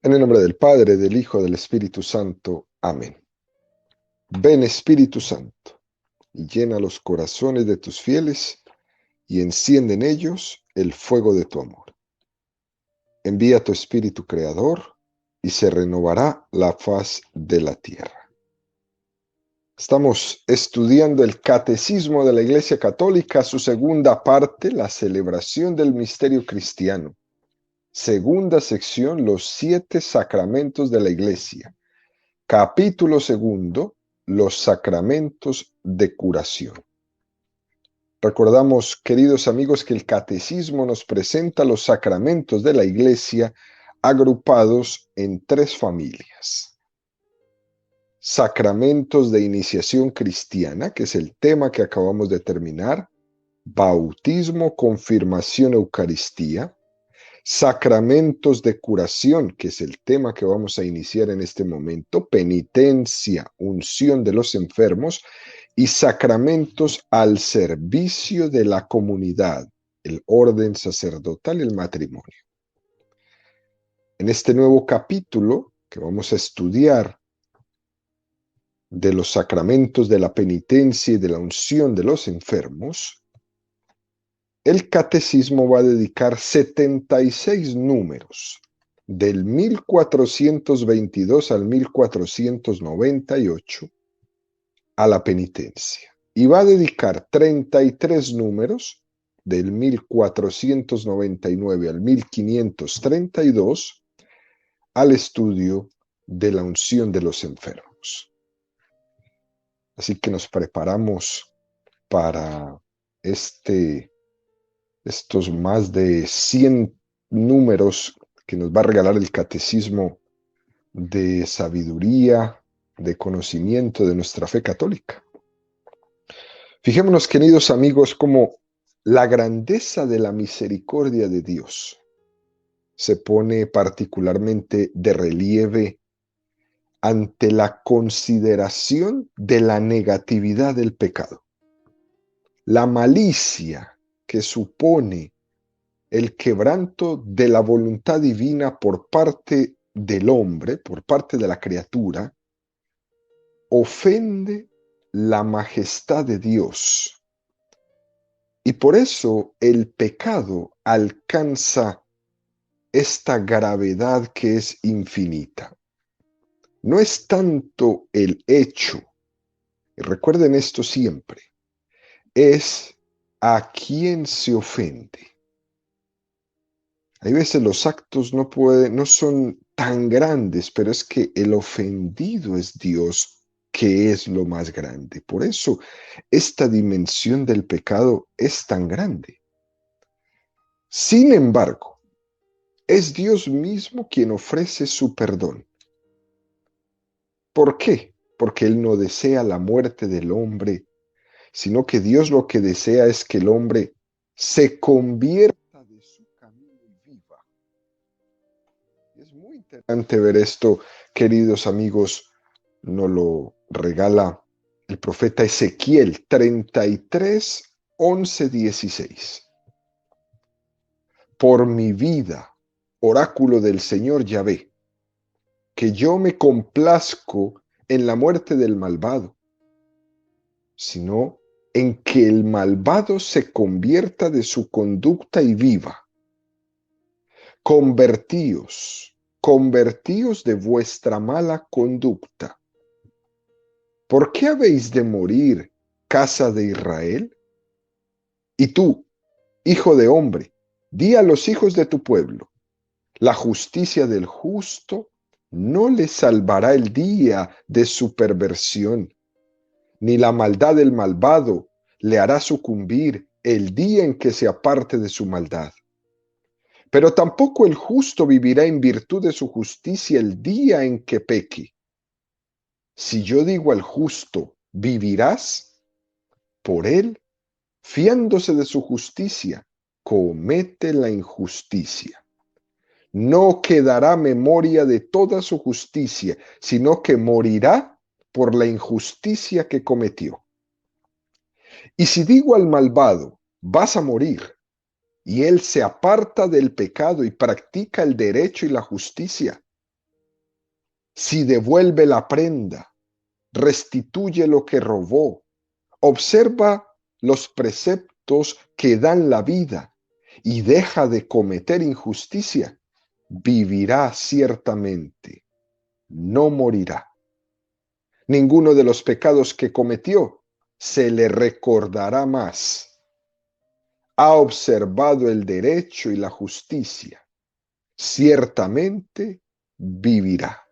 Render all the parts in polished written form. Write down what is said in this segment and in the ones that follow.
En el nombre del Padre, del Hijo, del Espíritu Santo. Amén. Ven, Espíritu Santo, y llena los corazones de tus fieles, y enciende en ellos el fuego de tu amor. Envía tu Espíritu Creador, y se renovará la faz de la tierra. Estamos estudiando el Catecismo de la Iglesia Católica, su segunda parte, la celebración del misterio cristiano. Segunda sección, los 7 sacramentos de la Iglesia. Capítulo segundo, los sacramentos de curación. Recordamos, queridos amigos, que el Catecismo nos presenta los sacramentos de la Iglesia agrupados en 3 familias. Sacramentos de iniciación cristiana, que es el tema que acabamos de terminar, bautismo, confirmación, Eucaristía. Sacramentos de curación, que es el tema que vamos a iniciar en este momento, penitencia, unción de los enfermos, y sacramentos al servicio de la comunidad, el orden sacerdotal y el matrimonio. En este nuevo capítulo que vamos a estudiar de los sacramentos de la penitencia y de la unción de los enfermos, el catecismo va a dedicar 76 números, del 1422 al 1498, a la penitencia. Y va a dedicar 33 números, del 1499 al 1532, al estudio de la unción de los enfermos. Así que nos preparamos para estos más de 100 números que nos va a regalar el catecismo de sabiduría, de conocimiento de nuestra fe católica. Fijémonos, queridos amigos, cómo la grandeza de la misericordia de Dios se pone particularmente de relieve ante la consideración de la negatividad del pecado. La malicia que supone el quebranto de la voluntad divina por parte del hombre, por parte de la criatura, ofende la majestad de Dios. Y por eso el pecado alcanza esta gravedad que es infinita. No es tanto el hecho, y recuerden esto siempre, es a quien se ofende. Hay veces los actos no son tan grandes, pero es que el ofendido es Dios, que es lo más grande. Por eso esta dimensión del pecado es tan grande. Sin embargo, es Dios mismo quien ofrece su perdón. ¿Por qué? Porque Él no desea la muerte del hombre, sino que Dios lo que desea es que el hombre se convierta de su camino y viva. Es muy interesante ver esto, queridos amigos. Nos lo regala el profeta Ezequiel 33, 11, 16. Por mi vida, oráculo del Señor Yahvé, que yo me complazco en la muerte del malvado, sino en que el malvado se convierta de su conducta y viva. Convertíos de vuestra mala conducta. ¿Por qué habéis de morir, casa de Israel? Y tú, hijo de hombre, di a los hijos de tu pueblo, la justicia del justo no le salvará el día de su perversión, ni la maldad del malvado le hará sucumbir el día en que se aparte de su maldad. Pero tampoco el justo vivirá en virtud de su justicia el día en que peque. Si yo digo al justo, vivirás, por él, fiándose de su justicia, comete la injusticia. No quedará memoria de toda su justicia, sino que morirá por la injusticia que cometió. Y si digo al malvado, vas a morir, y él se aparta del pecado y practica el derecho y la justicia, Si devuelve la prenda, restituye lo que robó, observa los preceptos que dan la vida y deja de cometer injusticia, vivirá ciertamente, no morirá. Ninguno de los pecados que cometió se le recordará más. Ha observado el derecho y la justicia, ciertamente vivirá.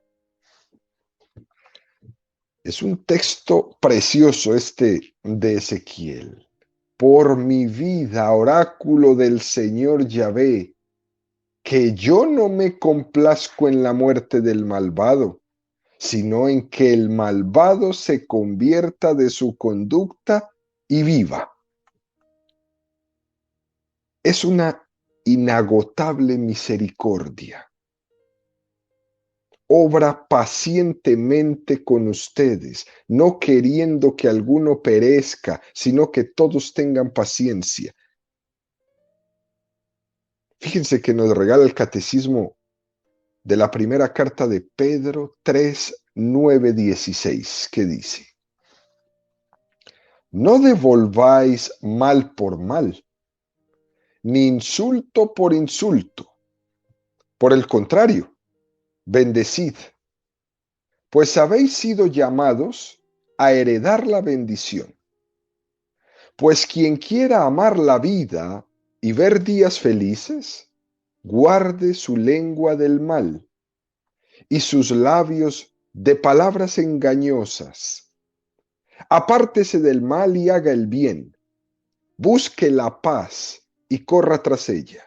Es un texto precioso este de Ezequiel. Por mi vida, oráculo del Señor Yahvé, que yo no me complazco en la muerte del malvado, sino en que el malvado se convierta de su conducta y viva. Es una inagotable misericordia. Obra pacientemente con ustedes, no queriendo que alguno perezca, sino que todos tengan paciencia. Fíjense que nos regala el catecismo de la primera carta de Pedro 3:9-16, que dice: no devolváis mal por mal, ni insulto por insulto. Por el contrario, bendecid, pues habéis sido llamados a heredar la bendición. Pues quien quiera amar la vida y ver días felices, guarde su lengua del mal y sus labios de palabras engañosas. Apártese del mal y haga el bien. Busque la paz y corra tras ella.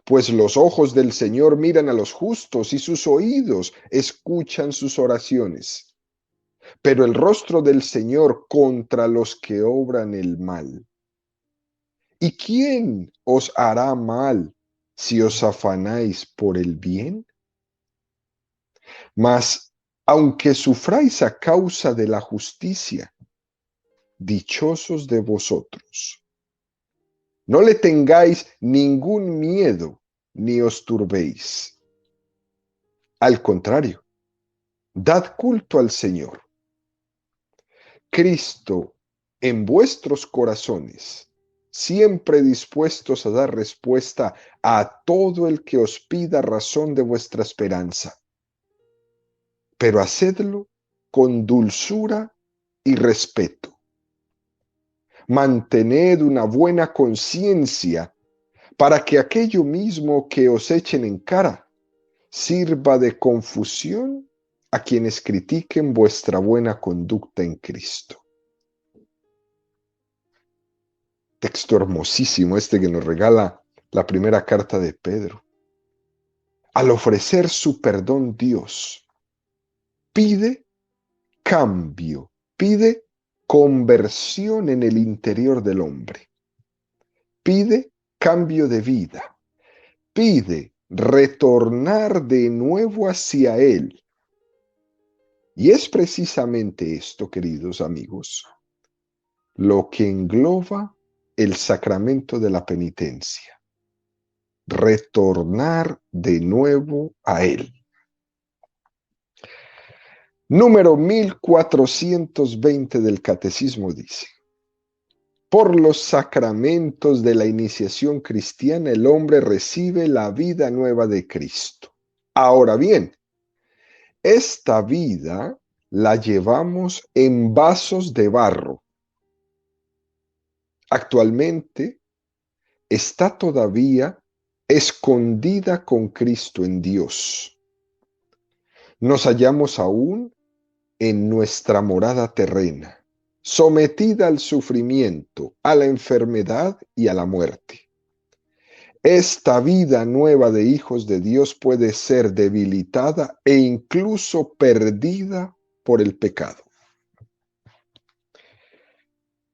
Pues los ojos del Señor miran a los justos y sus oídos escuchan sus oraciones. Pero el rostro del Señor contra los que obran el mal. ¿Y quién os hará mal si os afanáis por el bien? Mas, aunque sufráis a causa de la justicia, dichosos de vosotros. No le tengáis ningún miedo, ni os turbéis. Al contrario, dad culto al Señor. Cristo en vuestros corazones, siempre dispuestos a dar respuesta a todo el que os pida razón de vuestra esperanza. Pero hacedlo con dulzura y respeto. Mantened una buena conciencia para que aquello mismo que os echen en cara sirva de confusión a quienes critiquen vuestra buena conducta en Cristo. Texto hermosísimo este que nos regala la primera carta de Pedro. Al ofrecer su perdón, Dios pide cambio, pide conversión en el interior del hombre, pide cambio de vida, pide retornar de nuevo hacia Él. Y es precisamente esto, queridos amigos, lo que engloba el sacramento de la penitencia. Retornar de nuevo a Él. Número 1420 del Catecismo dice: por los sacramentos de la iniciación cristiana el hombre recibe la vida nueva de Cristo. Ahora bien, esta vida la llevamos en vasos de barro. Actualmente está todavía escondida con Cristo en Dios. Nos hallamos aún en nuestra morada terrena, sometida al sufrimiento, a la enfermedad y a la muerte. Esta vida nueva de hijos de Dios puede ser debilitada e incluso perdida por el pecado.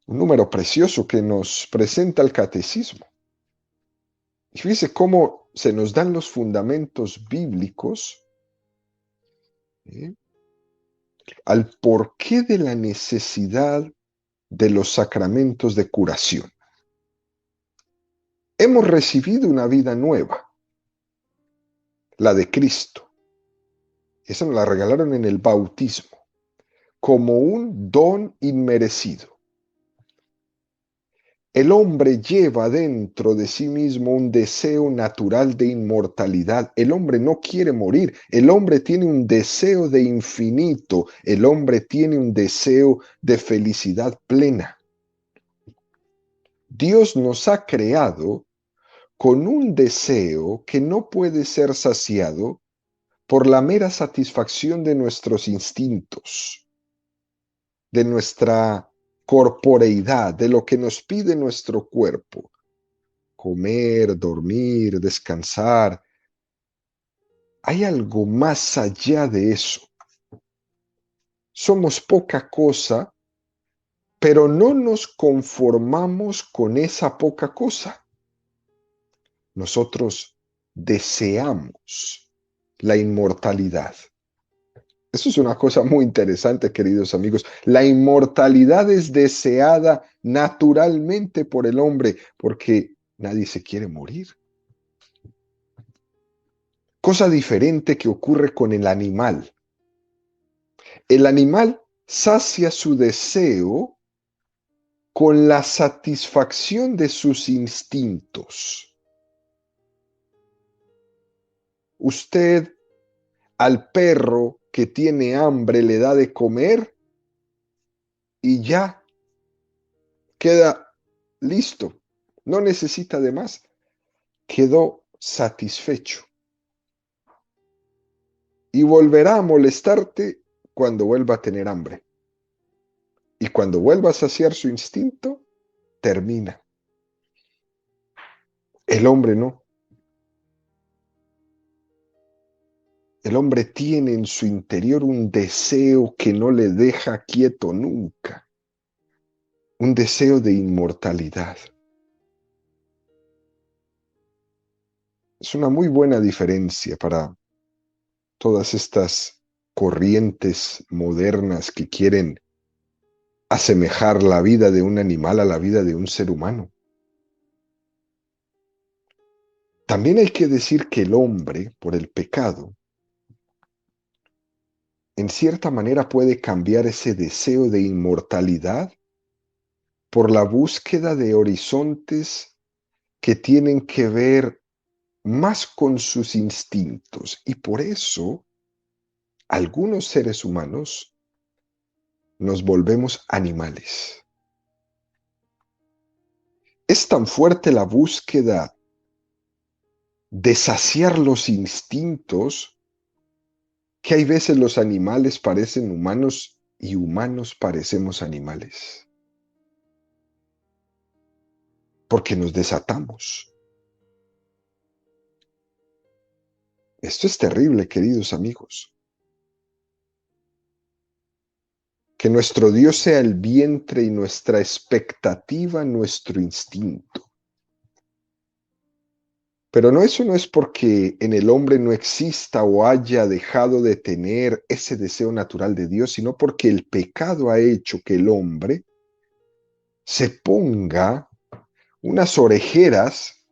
Un número precioso que nos presenta el catecismo. Y fíjese cómo se nos dan los fundamentos bíblicos al porqué de la necesidad de los sacramentos de curación. Hemos recibido una vida nueva, la de Cristo. Esa nos la regalaron en el bautismo, como un don inmerecido. El hombre lleva dentro de sí mismo un deseo natural de inmortalidad. El hombre no quiere morir. El hombre tiene un deseo de infinito. El hombre tiene un deseo de felicidad plena. Dios nos ha creado con un deseo que no puede ser saciado por la mera satisfacción de nuestros instintos, de nuestra corporeidad, de lo que nos pide nuestro cuerpo. Comer, dormir, descansar. Hay algo más allá de eso. Somos poca cosa, pero no nos conformamos con esa poca cosa. Nosotros deseamos la inmortalidad. Eso es una cosa muy interesante, queridos amigos. La inmortalidad es deseada naturalmente por el hombre, porque nadie se quiere morir. Cosa diferente que ocurre con el animal. El animal sacia su deseo con la satisfacción de sus instintos. Usted al perro que tiene hambre le da de comer y ya queda listo. No necesita de más. Quedó satisfecho. Y volverá a molestarte cuando vuelva a tener hambre. Y cuando vuelva a saciar su instinto, termina. El hombre no. El hombre tiene en su interior un deseo que no le deja quieto nunca. Un deseo de inmortalidad. Es una muy buena diferencia para todas estas corrientes modernas que quieren asemejar la vida de un animal a la vida de un ser humano. También hay que decir que el hombre, por el pecado, en cierta manera puede cambiar ese deseo de inmortalidad por la búsqueda de horizontes que tienen que ver más con sus instintos. Y por eso, algunos seres humanos nos volvemos animales. Es tan fuerte la búsqueda de saciar los instintos que hay veces los animales parecen humanos y humanos parecemos animales. Porque nos desatamos. Esto es terrible, queridos amigos. Que nuestro Dios sea el vientre y nuestra expectativa, nuestro instinto. Pero eso no es porque en el hombre no exista o haya dejado de tener ese deseo natural de Dios, sino porque el pecado ha hecho que el hombre se ponga unas orejeras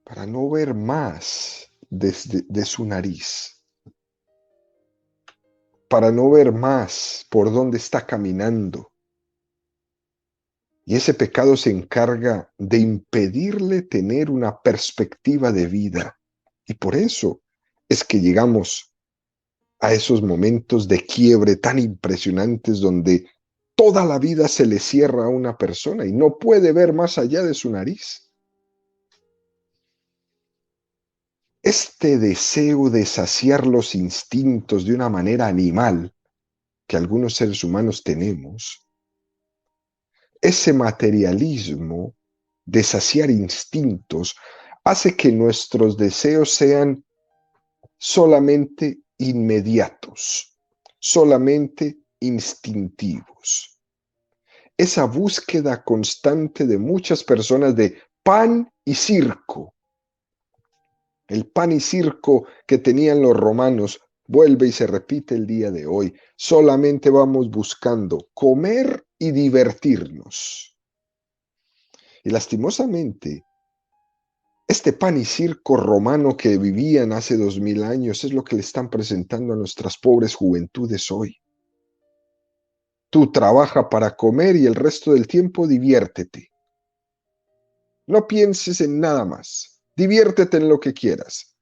para no ver más de su nariz, para no ver más por dónde está caminando. Y ese pecado se encarga de impedirle tener una perspectiva de vida. Y por eso es que llegamos a esos momentos de quiebre tan impresionantes donde toda la vida se le cierra a una persona y no puede ver más allá de su nariz. Este deseo de saciar los instintos de una manera animal que algunos seres humanos tenemos, ese materialismo de saciar instintos hace que nuestros deseos sean solamente inmediatos, solamente instintivos. Esa búsqueda constante de muchas personas de pan y circo. El pan y circo que tenían los romanos vuelve y se repite el día de hoy. Solamente vamos buscando comer y divertirnos. Y lastimosamente, Este pan y circo romano que vivían hace 2000 años es lo que le están presentando a nuestras pobres juventudes hoy. Tú trabaja para comer y el resto del tiempo diviértete. No pienses en nada más. Diviértete en lo que quieras.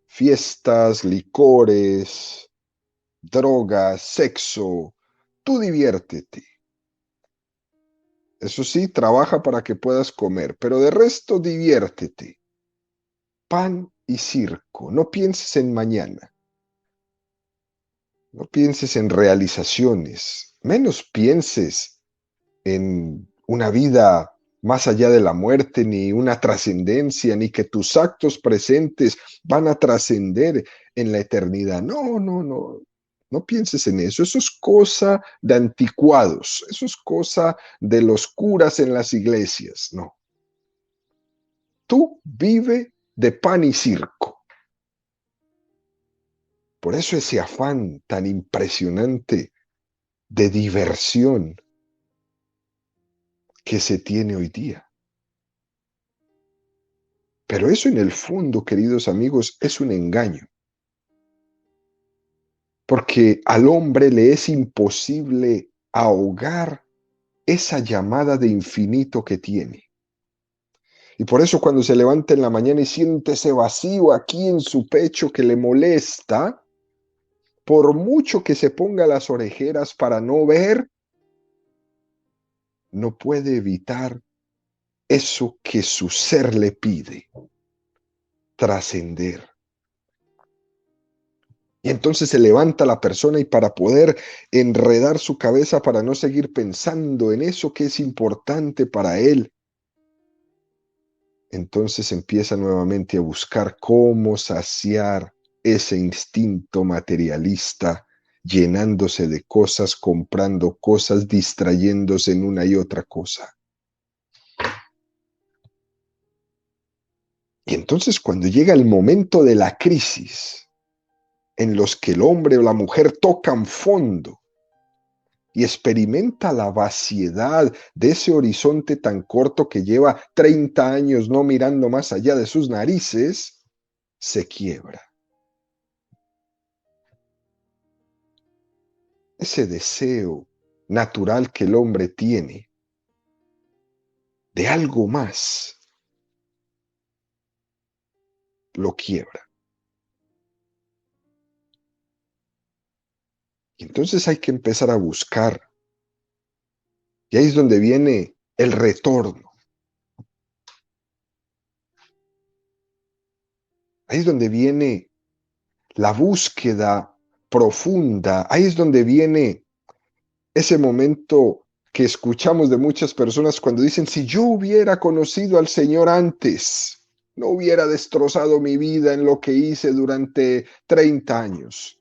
Fiestas, licores, drogas, sexo. Tú diviértete. Eso sí, trabaja para que puedas comer, pero de resto diviértete. Pan y circo. No pienses en mañana. No pienses en realizaciones. Menos pienses en una vida más allá de la muerte, ni una trascendencia, ni que tus actos presentes van a trascender en la eternidad. No, no, no. No pienses en eso. Eso es cosa de anticuados. Eso es cosa de los curas en las iglesias. No. Tú vive de pan y circo. Por eso ese afán tan impresionante de diversión que se tiene hoy día. Pero eso en el fondo, queridos amigos, es un engaño. Porque al hombre le es imposible ahogar esa llamada de infinito que tiene. Y por eso cuando se levanta en la mañana y siente ese vacío aquí en su pecho que le molesta, por mucho que se ponga las orejeras para no ver, no puede evitar eso que su ser le pide, trascender. Y entonces se levanta la persona y para poder enredar su cabeza, para no seguir pensando en eso que es importante para él, entonces empieza nuevamente a buscar cómo saciar ese instinto materialista, llenándose de cosas, comprando cosas, distrayéndose en una y otra cosa. Y entonces cuando llega el momento de la crisis, en los que el hombre o la mujer tocan fondo y experimenta la vaciedad de ese horizonte tan corto que lleva 30 años no mirando más allá de sus narices, se quiebra. Ese deseo natural que el hombre tiene de algo más, lo quiebra. Y entonces hay que empezar a buscar. Y ahí es donde viene el retorno. Ahí es donde viene la búsqueda profunda. Ahí es donde viene ese momento que escuchamos de muchas personas cuando dicen, si yo hubiera conocido al Señor antes, no hubiera destrozado mi vida en lo que hice durante 30 años.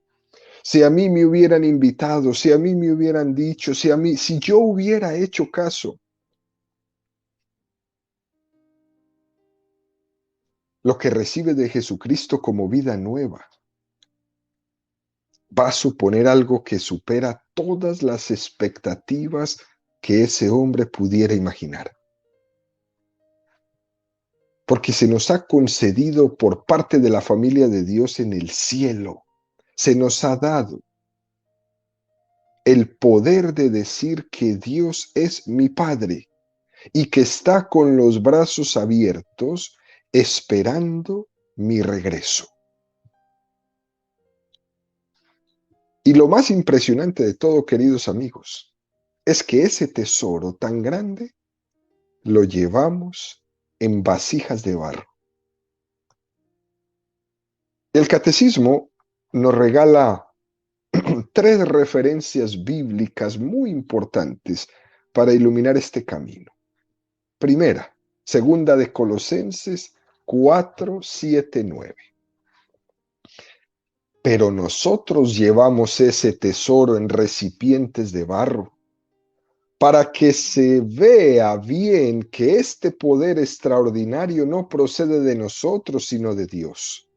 Si a mí me hubieran invitado, si a mí me hubieran dicho, si yo hubiera hecho caso, lo que recibe de Jesucristo como vida nueva va a suponer algo que supera todas las expectativas que ese hombre pudiera imaginar. Porque se nos ha concedido por parte de la familia de Dios en el cielo, se nos ha dado el poder de decir que Dios es mi Padre y que está con los brazos abiertos esperando mi regreso. Y lo más impresionante de todo, queridos amigos, es que ese tesoro tan grande lo llevamos en vasijas de barro. El catecismo nos regala tres referencias bíblicas muy importantes para iluminar este camino. Primera, segunda de Colosenses 4, 7, 9. Pero nosotros llevamos ese tesoro en recipientes de barro, para que se vea bien que este poder extraordinario no procede de nosotros, sino de Dios.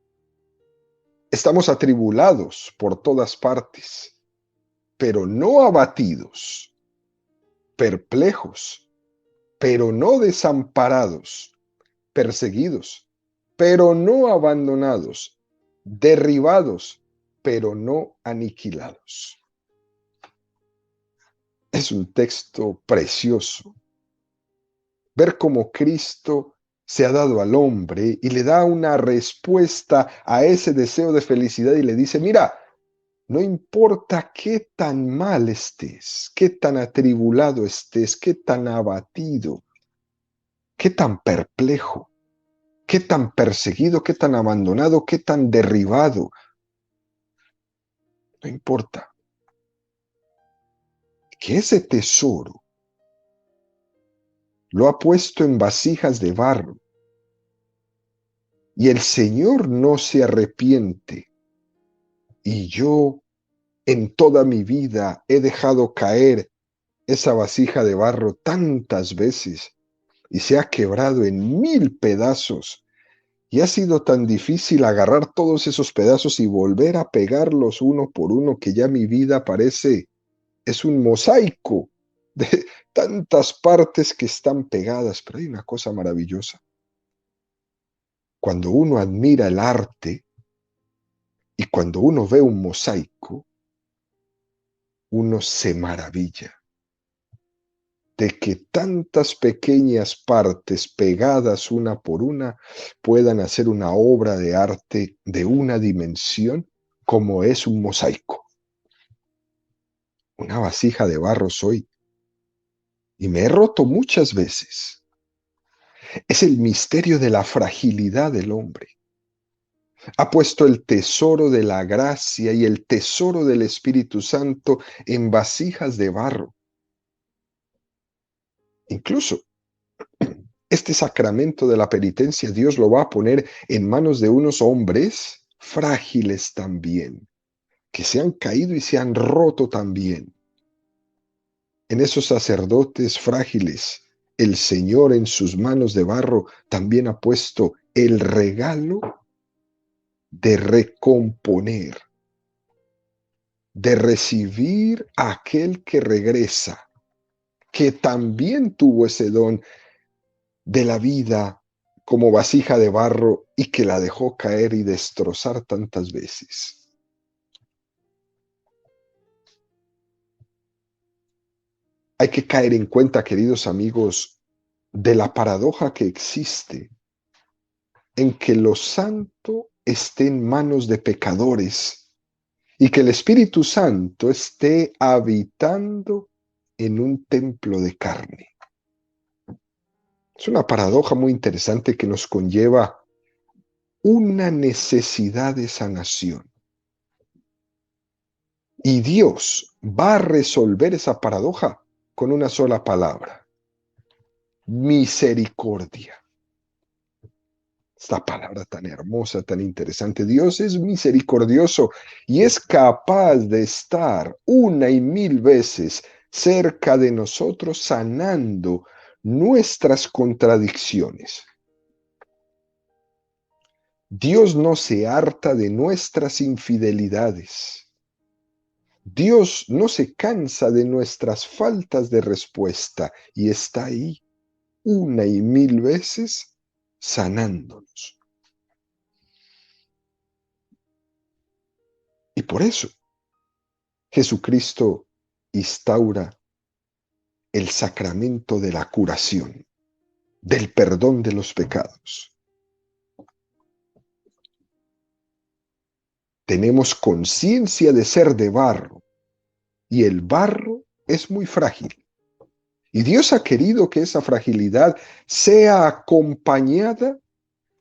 Estamos atribulados por todas partes, pero no abatidos, perplejos, pero no desamparados, perseguidos, pero no abandonados, derribados, pero no aniquilados. Es un texto precioso. Ver cómo Cristo se ha dado al hombre y le da una respuesta a ese deseo de felicidad y le dice, mira, no importa qué tan mal estés, qué tan atribulado estés, qué tan abatido, qué tan perplejo, qué tan perseguido, qué tan abandonado, qué tan derribado, no importa, que ese tesoro lo ha puesto en vasijas de barro y el Señor no se arrepiente. Y yo en toda mi vida he dejado caer esa vasija de barro tantas veces y se ha quebrado en 1000 pedazos. Y ha sido tan difícil agarrar todos esos pedazos y volver a pegarlos uno por uno que ya mi vida parece, es un mosaico de tantas partes que están pegadas. Pero hay una cosa maravillosa. Cuando uno admira el arte y cuando uno ve un mosaico, uno se maravilla de que tantas pequeñas partes pegadas una por una puedan hacer una obra de arte de una dimensión como es un mosaico. Una vasija de barro soy y me he roto muchas veces. Es el misterio de la fragilidad del hombre. Ha puesto el tesoro de la gracia y el tesoro del Espíritu Santo en vasijas de barro. Incluso este sacramento de la penitencia Dios lo va a poner en manos de unos hombres frágiles también, que se han caído y se han roto también. En esos sacerdotes frágiles, el Señor en sus manos de barro también ha puesto el regalo de recomponer, de recibir a aquel que regresa, que también tuvo ese don de la vida como vasija de barro y que la dejó caer y destrozar tantas veces. Hay que caer en cuenta, queridos amigos, de la paradoja que existe en que lo santo esté en manos de pecadores y que el Espíritu Santo esté habitando en un templo de carne. Es una paradoja muy interesante que nos conlleva una necesidad de sanación. Y Dios va a resolver esa paradoja con una sola palabra: misericordia. Esta palabra tan hermosa, tan interesante. Dios es misericordioso y es capaz de estar 1,000,000 veces cerca de nosotros, sanando nuestras contradicciones. Dios no se harta de nuestras infidelidades. Dios no se cansa de nuestras faltas de respuesta y está ahí 1,000,000 veces sanándonos. Y por eso Jesucristo instaura el sacramento de la curación, del perdón de los pecados. Tenemos conciencia de ser de barro y el barro es muy frágil. Y Dios ha querido que esa fragilidad sea acompañada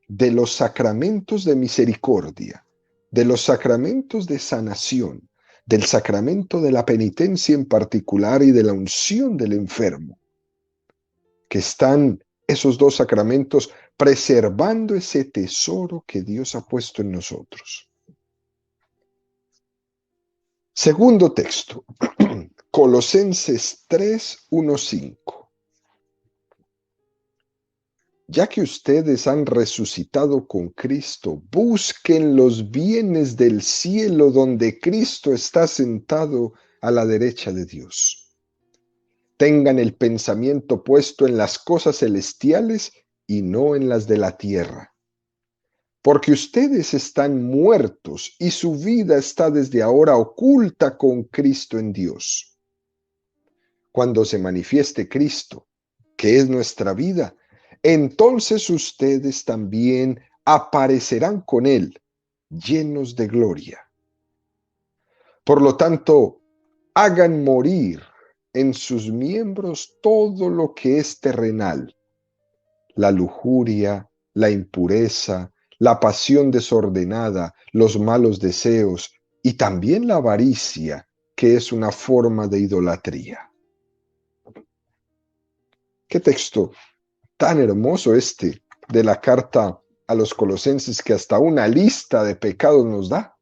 de los sacramentos de misericordia, de los sacramentos de sanación, del sacramento de la penitencia en particular y de la unción del enfermo, que están esos dos sacramentos preservando ese tesoro que Dios ha puesto en nosotros. Segundo texto, Colosenses 3:1-5. Ya que ustedes han resucitado con Cristo, busquen los bienes del cielo donde Cristo está sentado a la derecha de Dios. Tengan el pensamiento puesto en las cosas celestiales y no en las de la tierra. Porque ustedes están muertos y su vida está desde ahora oculta con Cristo en Dios. Cuando se manifieste Cristo, que es nuestra vida, entonces ustedes también aparecerán con Él, llenos de gloria. Por lo tanto, hagan morir en sus miembros todo lo que es terrenal: la lujuria, la impureza, la pasión desordenada, los malos deseos y también la avaricia, que es una forma de idolatría. Qué texto tan hermoso este de la carta a los Colosenses, que hasta una lista de pecados nos da.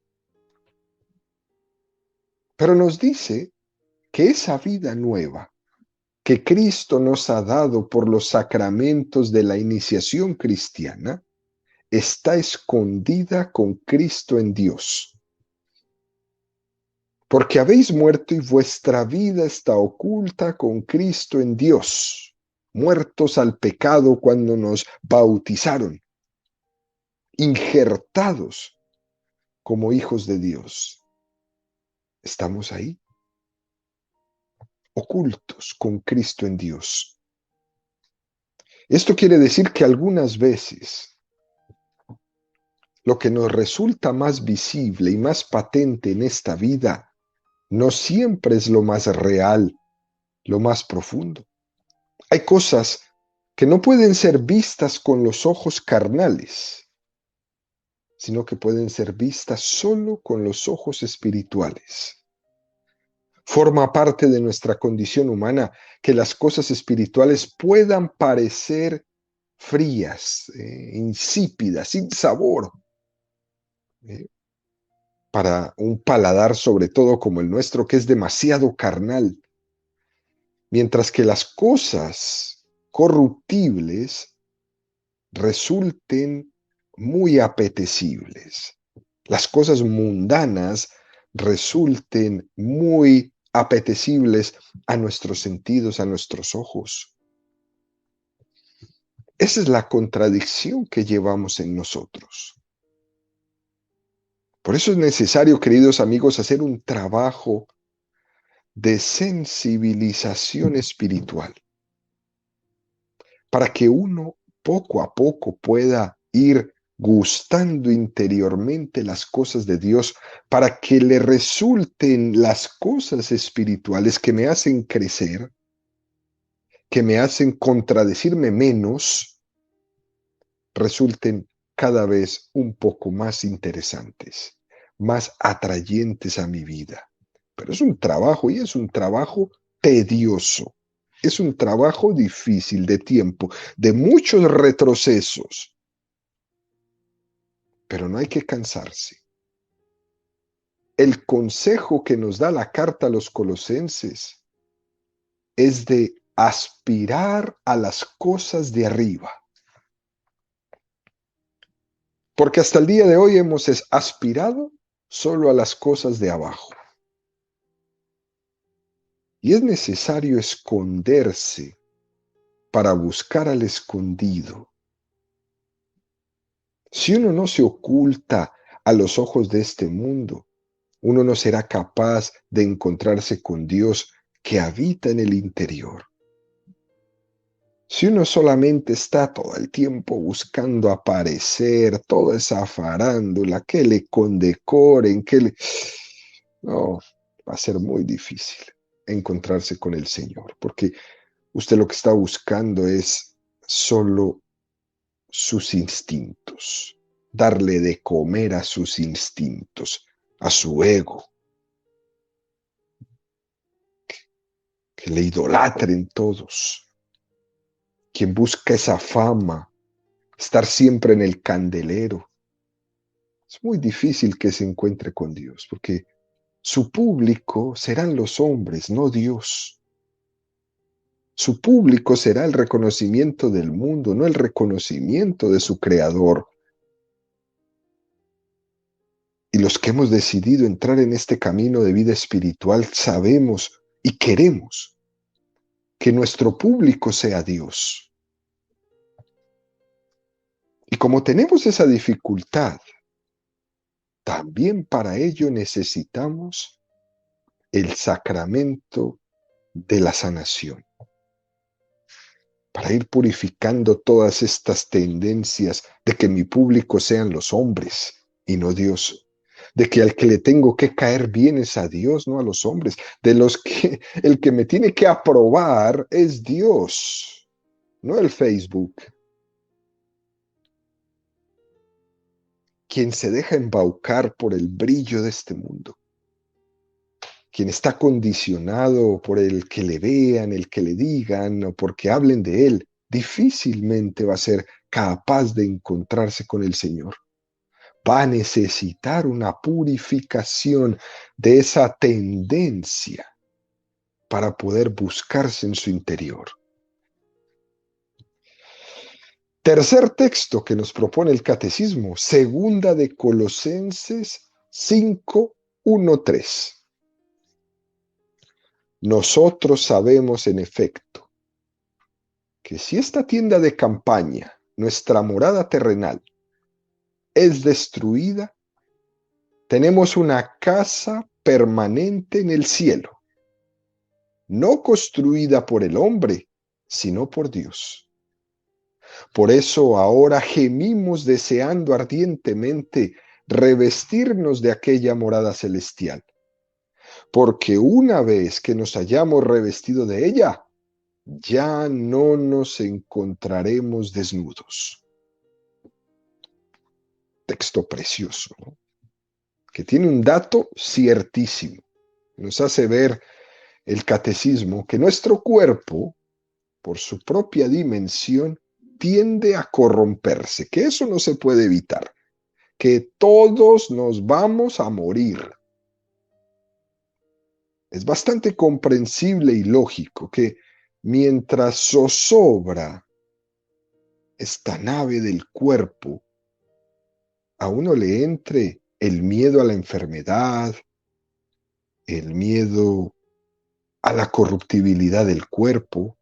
Pero nos dice que esa vida nueva que Cristo nos ha dado por los sacramentos de la iniciación cristiana está escondida con Cristo en Dios. Porque habéis muerto y vuestra vida está oculta con Cristo en Dios, muertos al pecado cuando nos bautizaron, injertados como hijos de Dios. Estamos ahí, ocultos con Cristo en Dios. Esto quiere decir que algunas veces lo que nos resulta más visible y más patente en esta vida no siempre es lo más real, lo más profundo. Hay cosas que no pueden ser vistas con los ojos carnales, sino que pueden ser vistas solo con los ojos espirituales. Forma parte de nuestra condición humana que las cosas espirituales puedan parecer frías, insípidas, sin sabor, para un paladar sobre todo como el nuestro, que es demasiado carnal, mientras que las cosas corruptibles resulten muy apetecibles. Las cosas mundanas resulten muy apetecibles a nuestros sentidos, a nuestros ojos. Esa es la contradicción que llevamos en nosotros. Por eso es necesario, queridos amigos, hacer un trabajo de sensibilización espiritual, para que uno poco a poco pueda ir gustando interiormente las cosas de Dios, para que le resulten las cosas espirituales que me hacen crecer, que me hacen contradecirme menos, resulten cada vez un poco más interesantes, más atrayentes a mi vida. Pero es un trabajo, y es un trabajo tedioso. Es un trabajo difícil, de tiempo, de muchos retrocesos. Pero no hay que cansarse. El consejo que nos da la carta a los Colosenses es de aspirar a las cosas de arriba. Porque hasta el día de hoy hemos aspirado solo a las cosas de abajo. Y es necesario esconderse para buscar al escondido. Si uno no se oculta a los ojos de este mundo, uno no será capaz de encontrarse con Dios que habita en el interior. Si uno solamente está todo el tiempo buscando aparecer, toda esa farándula, que le condecoren, no, va a ser muy difícil encontrarse con el Señor, porque usted lo que está buscando es solo sus instintos, darle de comer a sus instintos, a su ego, que le idolatren todos. Quien busca esa fama, estar siempre en el candelero, es muy difícil que se encuentre con Dios, porque su público serán los hombres, no Dios. Su público será el reconocimiento del mundo, no el reconocimiento de su Creador. Y los que hemos decidido entrar en este camino de vida espiritual sabemos y queremos que nuestro público sea Dios. como tenemos esa dificultad, también para ello necesitamos el sacramento de la sanación, para ir purificando todas estas tendencias de que mi público sean los hombres y no Dios, de que al que le tengo que caer bien es a Dios, no a los hombres, de los que el que me tiene que aprobar es Dios, no el Facebook. Quien se deja embaucar por el brillo de este mundo, quien está condicionado por el que le vean, el que le digan o porque hablen de él, difícilmente va a ser capaz de encontrarse con el Señor. Va a necesitar una purificación de esa tendencia para poder buscarse en su interior. Tercer texto que nos propone el Catecismo, segunda de Colosenses 5, 1, 3. Nosotros sabemos en efecto que si esta tienda de campaña, nuestra morada terrenal, es destruida, tenemos una casa permanente en el cielo, no construida por el hombre, sino por Dios. Por eso ahora gemimos deseando ardientemente revestirnos de aquella morada celestial, porque una vez que nos hayamos revestido de ella, ya no nos encontraremos desnudos. Texto precioso, ¿no? Que tiene un dato ciertísimo. Nos hace ver el catecismo que nuestro cuerpo, por su propia dimensión, tiende a corromperse, que eso no se puede evitar, que todos nos vamos a morir. Es bastante comprensible y lógico que mientras zozobra esta nave del cuerpo, a uno le entre el miedo a la enfermedad, el miedo a la corruptibilidad del cuerpo,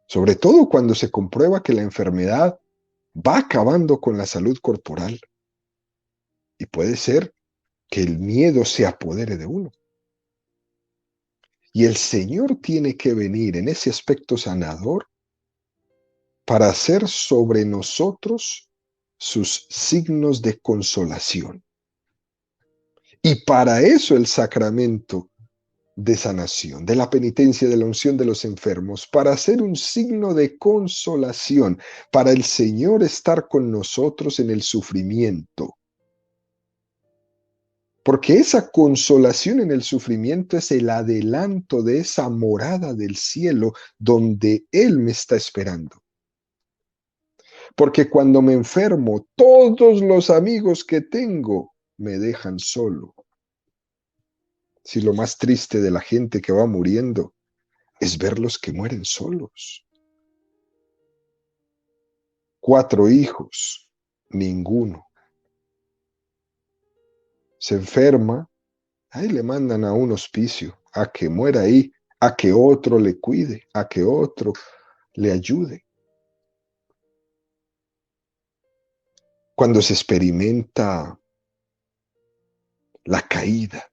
sobre todo cuando se comprueba que la enfermedad va acabando con la salud corporal. Y puede ser que el miedo se apodere de uno. Y el Señor tiene que venir en ese aspecto sanador para hacer sobre nosotros sus signos de consolación. Y para eso el sacramento de sanación, de la penitencia, de la unción de los enfermos, para hacer un signo de consolación, para el Señor estar con nosotros en el sufrimiento. Porque esa consolación en el sufrimiento es el adelanto de esa morada del cielo donde Él me está esperando. Porque cuando me enfermo, todos los amigos que tengo me dejan solo. Si lo más triste de la gente que va muriendo es verlos que mueren solos. 4 hijos, ninguno. Se enferma, ahí le mandan a un hospicio, a que muera ahí, a que otro le cuide, a que otro le ayude. Cuando se experimenta la caída,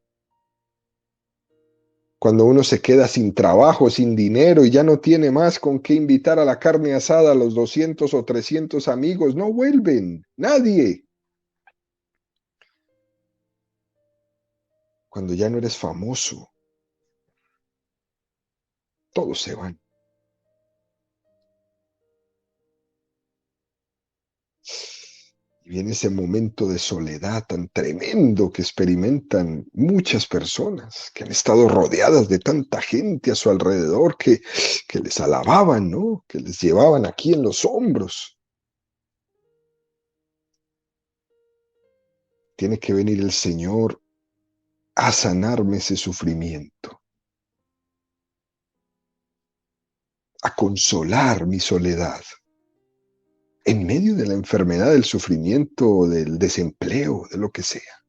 cuando uno se queda sin trabajo, sin dinero y ya no tiene más con qué invitar a la carne asada a los 200 o 300 amigos, no vuelven, nadie. Cuando ya no eres famoso, todos se van. Y viene ese momento de soledad tan tremendo que experimentan muchas personas que han estado rodeadas de tanta gente a su alrededor que les alababan, ¿no? Que les llevaban aquí en los hombros. Tiene que venir el Señor a sanarme ese sufrimiento, a consolar mi soledad en medio de la enfermedad, del sufrimiento, del desempleo, de lo que sea.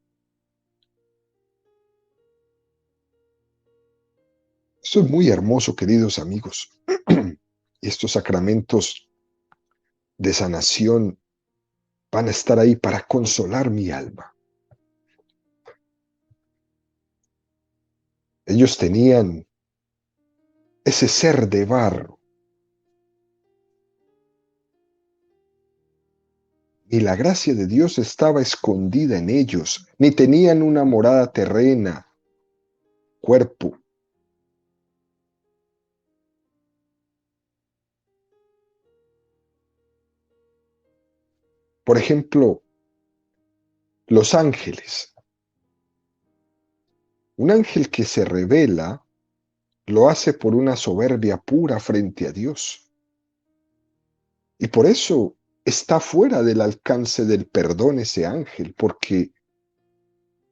Esto es muy hermoso, queridos amigos. Estos sacramentos de sanación van a estar ahí para consolar mi alma. Ellos tenían ese ser de barro. Y la gracia de Dios estaba escondida en ellos, ni tenían una morada terrena, cuerpo. Por ejemplo, los ángeles. Un ángel que se revela lo hace por una soberbia pura frente a Dios. Y por eso está fuera del alcance del perdón ese ángel, porque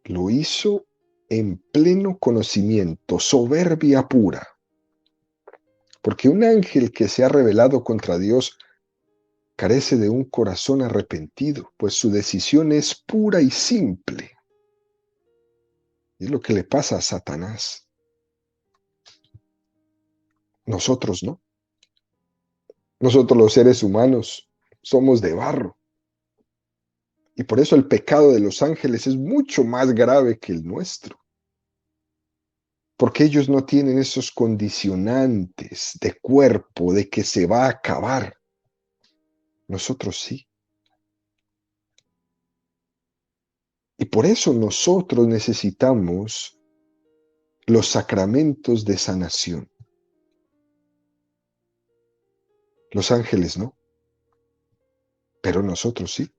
lo hizo en pleno conocimiento, soberbia pura. Porque un ángel que se ha rebelado contra Dios carece de un corazón arrepentido, pues su decisión es pura y simple. Es lo que le pasa a Satanás. Nosotros no. Nosotros los seres humanos somos de barro. Y por eso el pecado de los ángeles es mucho más grave que el nuestro. Porque ellos no tienen esos condicionantes de cuerpo, de que se va a acabar. Nosotros sí. Y por eso nosotros necesitamos los sacramentos de sanación. Los ángeles no, pero nosotros sí.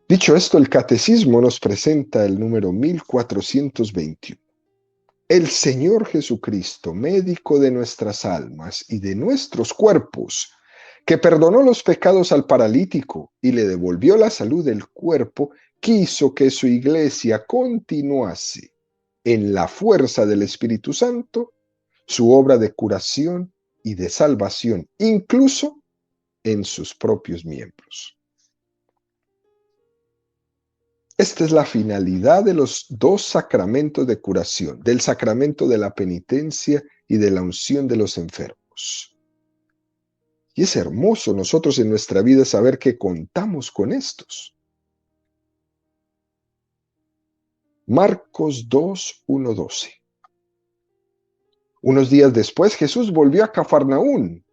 Dicho esto, el catecismo nos presenta el número 1421. El Señor Jesucristo, médico de nuestras almas y de nuestros cuerpos, que perdonó los pecados al paralítico y le devolvió la salud del cuerpo, quiso que su iglesia continuase en la fuerza del Espíritu Santo su obra de curación y de salvación, incluso en sus propios miembros. Esta es la finalidad de los dos sacramentos de curación, del sacramento de la penitencia y de la unción de los enfermos. Y es hermoso nosotros en nuestra vida saber que contamos con estos. Marcos 2, 1, 12. Unos días después Jesús volvió a Cafarnaún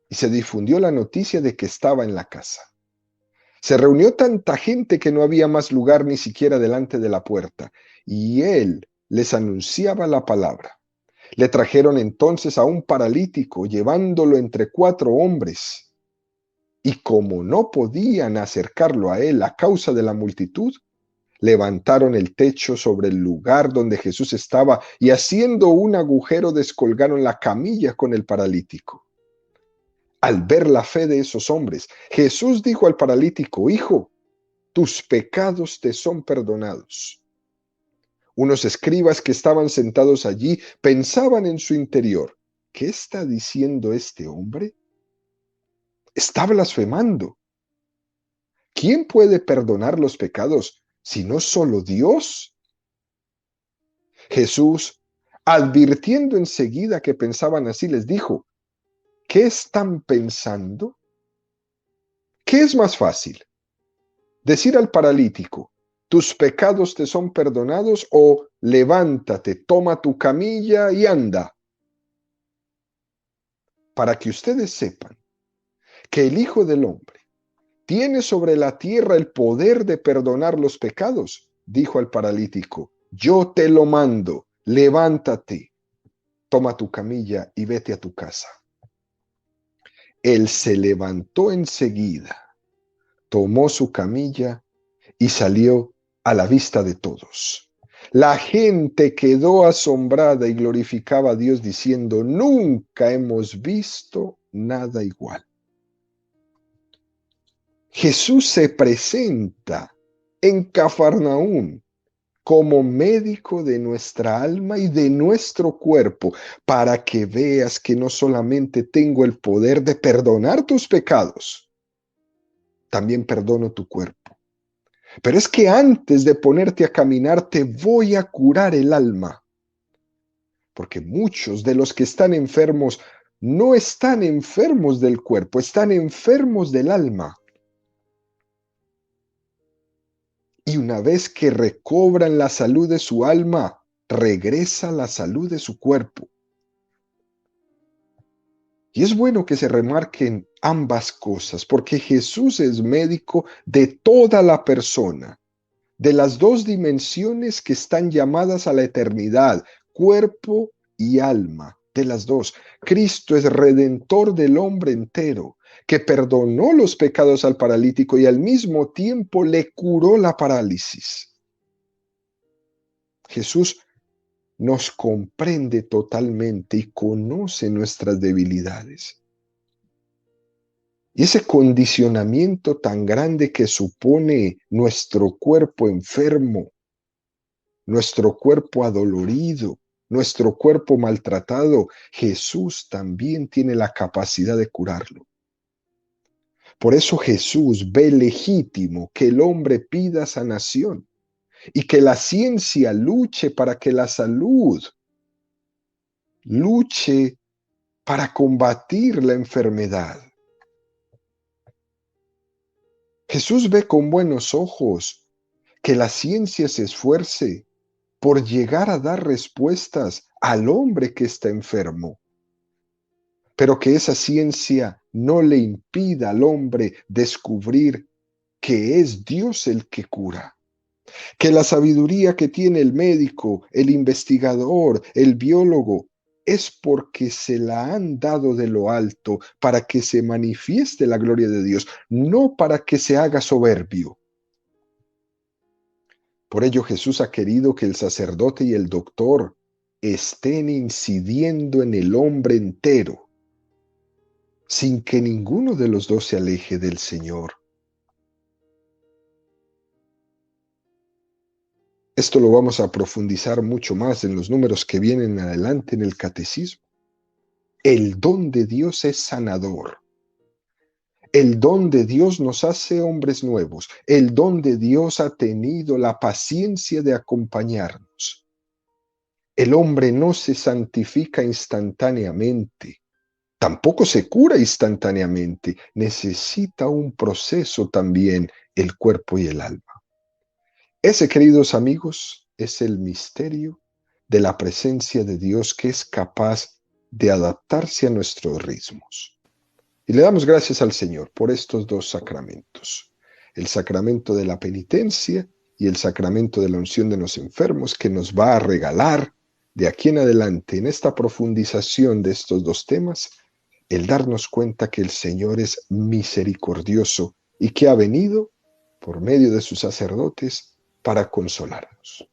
y se difundió la noticia de que estaba en la casa. Se reunió tanta gente que no había más lugar ni siquiera delante de la puerta, y él les anunciaba la palabra. Le trajeron entonces a un paralítico, llevándolo entre 4 hombres. Y como no podían acercarlo a él a causa de la multitud, levantaron el techo sobre el lugar donde Jesús estaba y haciendo un agujero descolgaron la camilla con el paralítico. Al ver la fe de esos hombres, Jesús dijo al paralítico: Hijo, tus pecados te son perdonados. Unos escribas que estaban sentados allí pensaban en su interior: ¿qué está diciendo este hombre? Está blasfemando. ¿Quién puede perdonar los pecados si no solo Dios? Jesús, advirtiendo enseguida que pensaban así, les dijo: ¿qué están pensando? ¿Qué es más fácil? ¿Decir al paralítico: tus pecados te son perdonados, o levántate, toma tu camilla y anda? Para que ustedes sepan que el Hijo del Hombre tiene sobre la tierra el poder de perdonar los pecados, dijo al paralítico: yo te lo mando, levántate, toma tu camilla y vete a tu casa. Él se levantó enseguida, tomó su camilla y salió a la vista de todos. La gente quedó asombrada y glorificaba a Dios diciendo: nunca hemos visto nada igual. Jesús se presenta en Cafarnaún como médico de nuestra alma y de nuestro cuerpo, para que veas que no solamente tengo el poder de perdonar tus pecados, también perdono tu cuerpo. Pero es que antes de ponerte a caminar te voy a curar el alma, porque muchos de los que están enfermos no están enfermos del cuerpo, están enfermos del alma. Y una vez que recobran la salud de su alma, regresa la salud de su cuerpo. Y es bueno que se remarquen ambas cosas, porque Jesús es médico de toda la persona, de las dos dimensiones que están llamadas a la eternidad, cuerpo y alma, de las dos. Cristo es redentor del hombre entero, que perdonó los pecados al paralítico y al mismo tiempo le curó la parálisis. Jesús nos comprende totalmente y conoce nuestras debilidades. Y ese condicionamiento tan grande que supone nuestro cuerpo enfermo, nuestro cuerpo adolorido, nuestro cuerpo maltratado, Jesús también tiene la capacidad de curarlo. Por eso Jesús ve legítimo que el hombre pida sanación y que la ciencia luche para que la salud luche para combatir la enfermedad. Jesús ve con buenos ojos que la ciencia se esfuerce por llegar a dar respuestas al hombre que está enfermo, pero que esa ciencia no le impida al hombre descubrir que es Dios el que cura, que la sabiduría que tiene el médico, el investigador, el biólogo, es porque se la han dado de lo alto para que se manifieste la gloria de Dios, no para que se haga soberbio. Por ello Jesús ha querido que el sacerdote y el doctor estén incidiendo en el hombre entero, sin que ninguno de los dos se aleje del Señor. Esto lo vamos a profundizar mucho más en los números que vienen adelante en el catecismo. El don de Dios es sanador. El don de Dios nos hace hombres nuevos. El don de Dios ha tenido la paciencia de acompañarnos. El hombre no se santifica instantáneamente. Tampoco se cura instantáneamente. Necesita un proceso también el cuerpo y el alma. Ese, queridos amigos, es el misterio de la presencia de Dios que es capaz de adaptarse a nuestros ritmos. Y le damos gracias al Señor por estos dos sacramentos, el sacramento de la penitencia y el sacramento de la unción de los enfermos, que nos va a regalar de aquí en adelante, en esta profundización de estos dos temas, el darnos cuenta que el Señor es misericordioso y que ha venido, por medio de sus sacerdotes, para consolarnos.